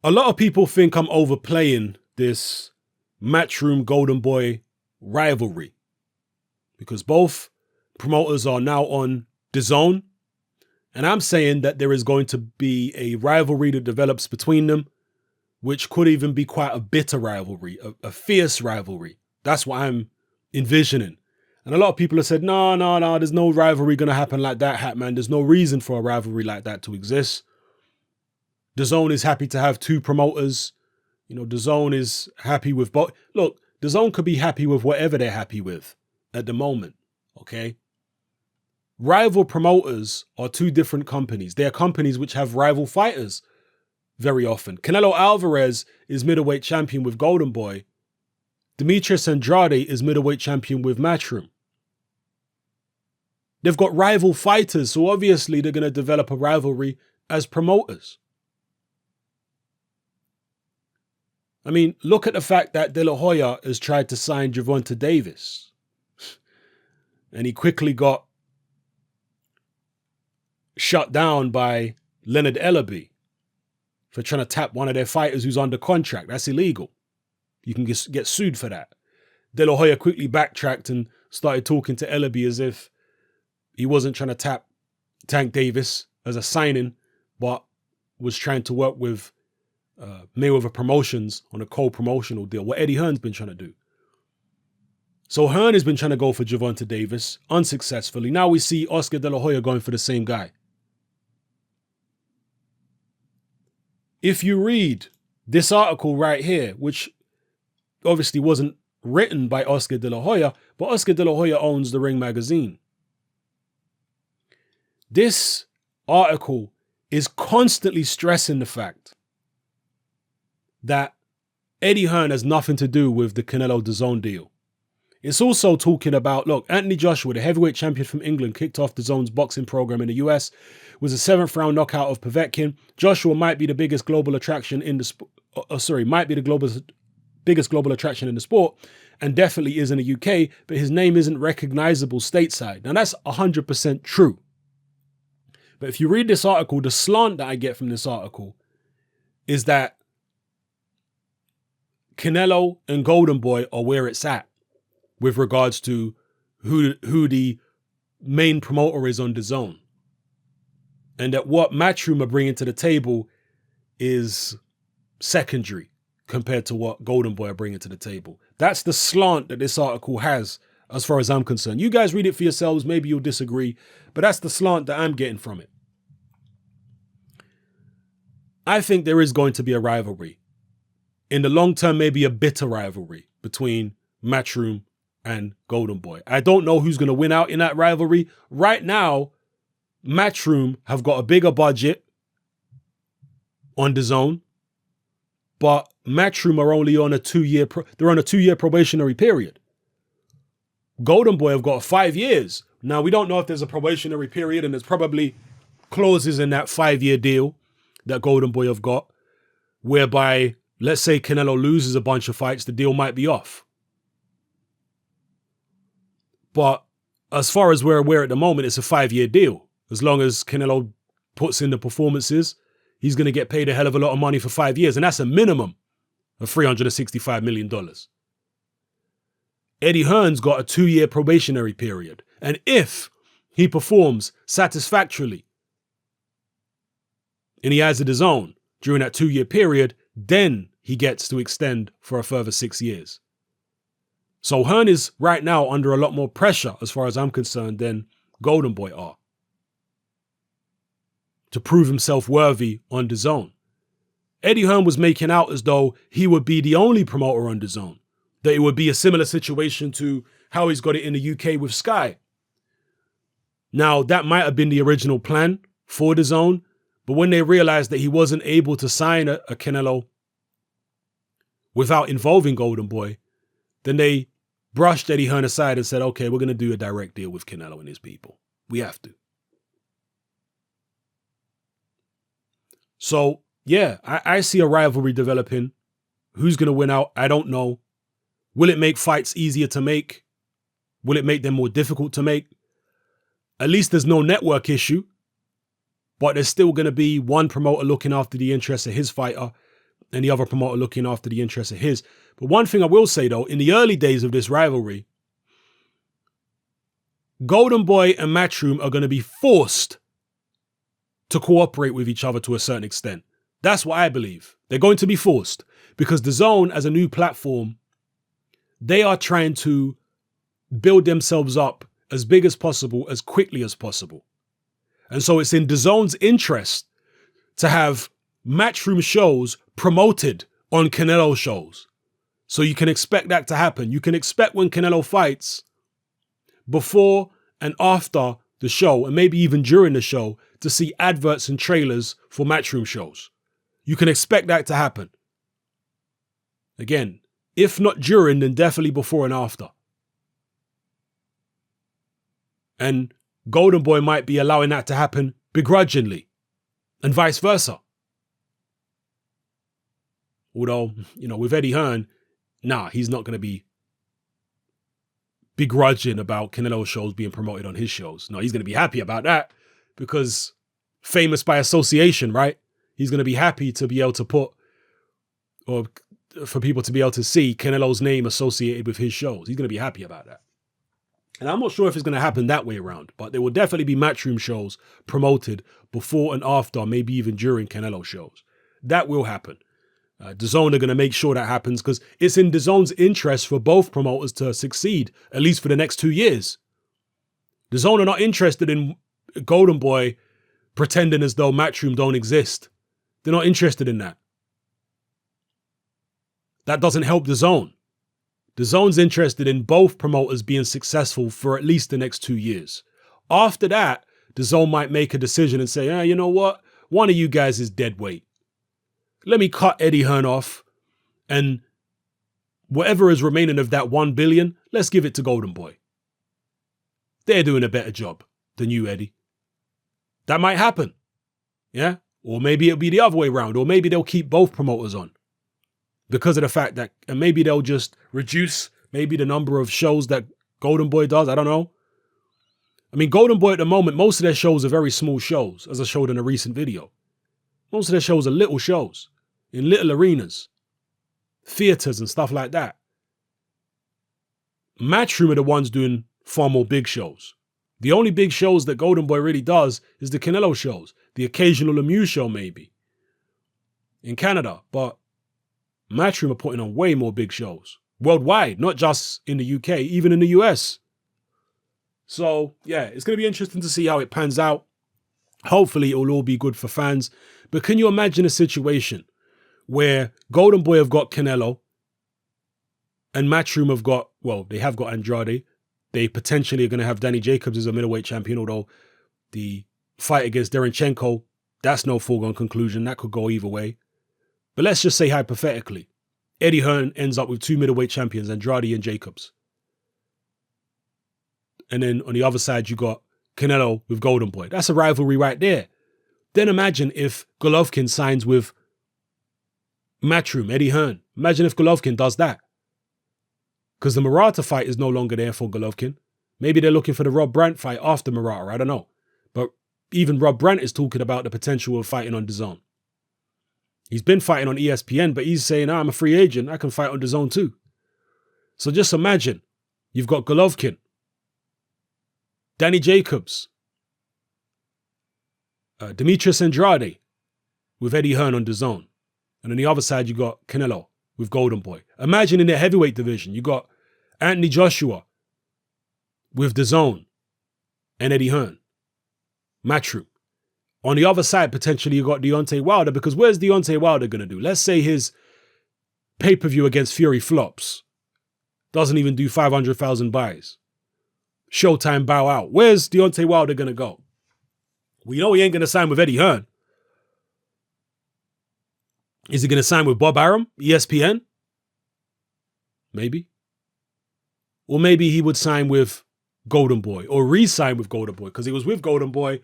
A lot of people think I'm overplaying this Matchroom Golden Boy rivalry because both promoters are now on DAZN, and I'm saying that there is going to be a rivalry that develops between them, which could even be quite a bitter rivalry, a fierce rivalry. That's what I'm envisioning. And a lot of people have said, no, there's no rivalry going to happen like that, Hatman. There's no reason for a rivalry like that to exist. DAZN is happy to have two promoters. You know, DAZN is happy with both. Look, DAZN could be happy with whatever they're happy with at the moment, okay? Rival promoters are two different companies. They are companies which have rival fighters very often. Canelo Álvarez is middleweight champion with Golden Boy. Demetrius Andrade is middleweight champion with Matchroom. They've got rival fighters, so obviously they're going to develop a rivalry as promoters. I mean, look at the fact that De La Hoya has tried to sign Gervonta Davis. And he quickly got shut down by Leonard Ellaby for trying to tap one of their fighters who's under contract. That's illegal. You can get sued for that. De La Hoya quickly backtracked and started talking to Ellaby as if he wasn't trying to tap Tank Davis as a signing, but was trying to work with Mayweather Promotions on a co-promotional deal, what Eddie Hearn's been trying to do. So Hearn has been trying to go for Gervonta Davis unsuccessfully. Now we see Oscar De La Hoya going for the same guy. If you read this article right here, which obviously wasn't written by Oscar De La Hoya, but Oscar De La Hoya owns The Ring magazine. This article is constantly stressing the fact that Eddie Hearn has nothing to do with the Canelo DAZN deal. It's also talking about, look, Anthony Joshua, the heavyweight champion from England, kicked off DAZN's boxing program in the US, was a 7th round knockout of Povetkin. Joshua might be the biggest global attraction in the sport. Biggest global attraction in the sport, and definitely is in the UK, but his name isn't recognizable stateside. Now that's 100% true. But if you read this article, the slant that I get from this article is that Canelo and Golden Boy are where it's at with regards to who the main promoter is on DAZN. And that what Matchroom are bringing to the table is secondary compared to what Golden Boy are bringing to the table. That's the slant that this article has as far as I'm concerned. You guys read it for yourselves. Maybe you'll disagree, but that's the slant that I'm getting from it. I think there is going to be a rivalry. In the long term, maybe a bitter rivalry between Matchroom and Golden Boy. I don't know who's going to win out in that rivalry. Right now, Matchroom have got a bigger budget on DAZN, but Matchroom are only on a 2-year, they're on a 2-year probationary period. Golden Boy have got 5 years. Now, we don't know if there's a probationary period, and there's probably clauses in that 5-year deal that Golden Boy have got, whereby, let's say Canelo loses a bunch of fights, the deal might be off. But as far as we're aware at the moment, it's a 5-year deal. As long as Canelo puts in the performances, he's going to get paid a hell of a lot of money for 5 years. And that's a minimum of $365 million. Eddie Hearn's got a 2-year probationary period. And if he performs satisfactorily and he has his own during that 2-year period, then he gets to extend for a further 6 years. So Hearn is right now under a lot more pressure, as far as I'm concerned, than Golden Boy are, to prove himself worthy on DAZN. Eddie Hearn was making out as though he would be the only promoter on DAZN, that it would be a similar situation to how he's got it in the UK with Sky. Now, that might have been the original plan for DAZN, but when they realized that he wasn't able to sign a Canelo without involving Golden Boy, then they brushed Eddie Hearn aside and said, okay, we're going to do a direct deal with Canelo and his people. We have to. So, yeah, I see a rivalry developing. Who's going to win out? I don't know. Will it make fights easier to make? Will it make them more difficult to make? At least there's no network issue, but there's still going to be one promoter looking after the interests of his fighter any other promoter looking after the interests of his. But one thing I will say, though, in the early days of this rivalry, Golden Boy and Matchroom are going to be forced to cooperate with each other to a certain extent. That's what I believe. They're going to be forced because DAZN, as a new platform, they are trying to build themselves up as big as possible, as quickly as possible. And so it's in DAZN's interest to have Matchroom shows promoted on Canelo shows. So you can expect that to happen. You can expect when Canelo fights, before and after the show, and maybe even during the show, to see adverts and trailers for Matchroom shows. You can expect that to happen. Again, if not during, then definitely before and after. And Golden Boy might be allowing that to happen begrudgingly, and vice versa. Although, with Eddie Hearn, he's not going to be begrudging about Canelo shows being promoted on his shows. No, he's going to be happy about that because famous by association, right? He's going to be happy to be able to put, or for people to be able to see Canelo's name associated with his shows. He's going to be happy about that. And I'm not sure if it's going to happen that way around, but there will definitely be Matchroom shows promoted before and after, maybe even during Canelo shows. That will happen. DAZN are going to make sure that happens because it's in DAZN's interest for both promoters to succeed, at least for the next 2 years. DAZN are not interested in Golden Boy pretending as though Matchroom don't exist. They're not interested in that. That doesn't help DAZN. DAZN's interested in both promoters being successful for at least the next 2 years. After that, DAZN might make a decision and say, you know what? One of you guys is dead weight. Let me cut Eddie Hearn off, and whatever is remaining of that 1 billion, let's give it to Golden Boy. They're doing a better job than you, Eddie. That might happen. Yeah? Or maybe it'll be the other way around, or maybe they'll keep both promoters on because of the fact that, and maybe they'll just reduce maybe the number of shows that Golden Boy does. I don't know. I mean, Golden Boy at the moment, most of their shows are very small shows, as I showed in a recent video. Most of their shows are little shows in little arenas, theaters and stuff like that. Matchroom are the ones doing far more big shows. The only big shows that Golden Boy really does is the Canelo shows, the occasional Lemieux show maybe in Canada, but Matchroom are putting on way more big shows worldwide, not just in the UK, even in the US. So yeah, it's going to be interesting to see how it pans out. Hopefully it will all be good for fans. But can you imagine a situation where Golden Boy have got Canelo and Matchroom have got, they have got Andrade. They potentially are going to have Danny Jacobs as a middleweight champion, although the fight against Derenchenko, that's no foregone conclusion. That could go either way. But let's just say hypothetically, Eddie Hearn ends up with 2 middleweight champions, Andrade and Jacobs. And then on the other side, you got Canelo with Golden Boy. That's a rivalry right there. Then imagine if Golovkin signs with Matchroom, Eddie Hearn. Imagine if Golovkin does that. Because the Murata fight is no longer there for Golovkin. Maybe they're looking for the Rob Brandt fight after Murata. I don't know. But even Rob Brandt is talking about the potential of fighting on DAZN. He's been fighting on ESPN, but he's saying, I'm a free agent. I can fight on DAZN too. So just imagine, you've got Golovkin, Danny Jacobs, Demetrius Andrade with Eddie Hearn on DAZN. And on the other side, you got Canelo with Golden Boy. Imagine in the heavyweight division, you got Anthony Joshua with DAZN and Eddie Hearn, Matchroom. On the other side, potentially, you got Deontay Wilder, because where's Deontay Wilder going to do? Let's say his pay-per-view against Fury flops. Doesn't even do 500,000 buys. Showtime bow out. Where's Deontay Wilder going to go? We know he ain't going to sign with Eddie Hearn. Is he going to sign with Bob Arum, ESPN? Maybe. Or maybe he would sign with Golden Boy, or re-sign with Golden Boy, because he was with Golden Boy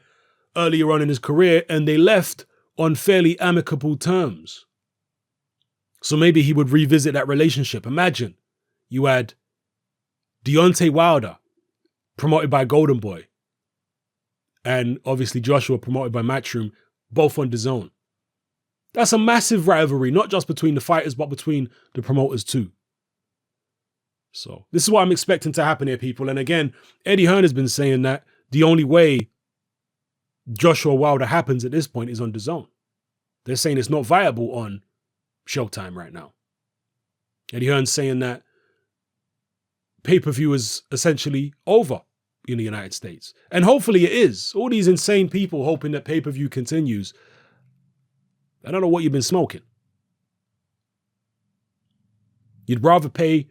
earlier on in his career and they left on fairly amicable terms. So maybe he would revisit that relationship. Imagine you had Deontay Wilder promoted by Golden Boy and obviously Joshua promoted by Matchroom, both on DAZN. That's a massive rivalry, not just between the fighters, but between the promoters too. So this is what I'm expecting to happen here, people. And again, Eddie Hearn has been saying that the only way Joshua Wilder happens at this point is on DAZN. They're saying it's not viable on Showtime right now. Eddie Hearn's saying that pay-per-view is essentially over in the United States. And hopefully it is. All these insane people hoping that pay-per-view continues. I don't know what you've been smoking. You'd rather pay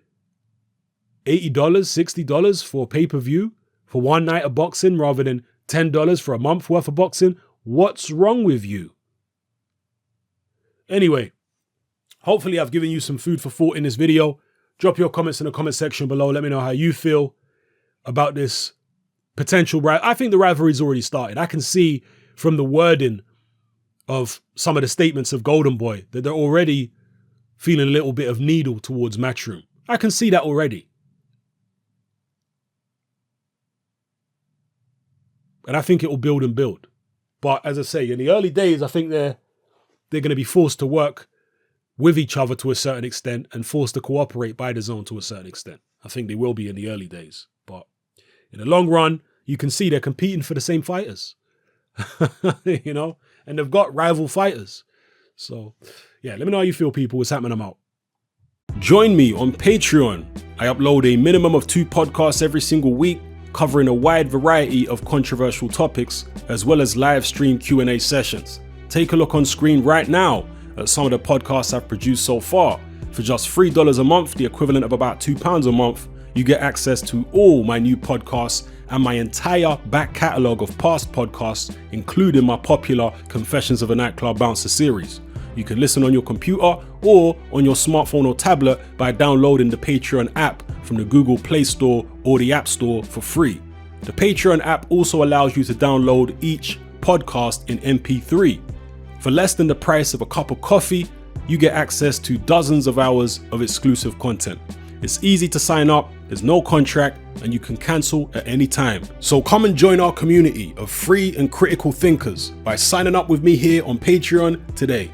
$80, $60 for pay-per-view for one night of boxing rather than $10 for a month worth of boxing? What's wrong with you? Anyway, hopefully I've given you some food for thought in this video. Drop your comments in the comment section below. Let me know how you feel about this potential. I think the rivalry's already started. I can see from the wording of some of the statements of Golden Boy that they're already feeling a little bit of needle towards Matchroom. I can see that already. And I think it will build and build. But as I say, in the early days, I think they're going to be forced to work with each other to a certain extent and forced to cooperate by DAZN to a certain extent. I think they will be in the early days. But in the long run, you can see they're competing for the same fighters. You know? And they've got rival fighters. So, yeah, let me know how you feel, people. What's happening? I'm out. Join me on Patreon. I upload a minimum of 2 podcasts every single week, covering a wide variety of controversial topics, as well as live stream Q&A sessions. Take a look on screen right now at some of the podcasts I've produced so far. For just $3 a month, the equivalent of about £2 a month, you get access to all my new podcasts and my entire back catalogue of past podcasts, including my popular Confessions of a Nightclub Bouncer series. You can listen on your computer or on your smartphone or tablet by downloading the Patreon app from the Google Play Store or the App Store for free. The Patreon app also allows you to download each podcast in MP3. For less than the price of a cup of coffee, you get access to dozens of hours of exclusive content. It's easy to sign up, there's no contract, and you can cancel at any time. So come and join our community of free and critical thinkers by signing up with me here on Patreon today.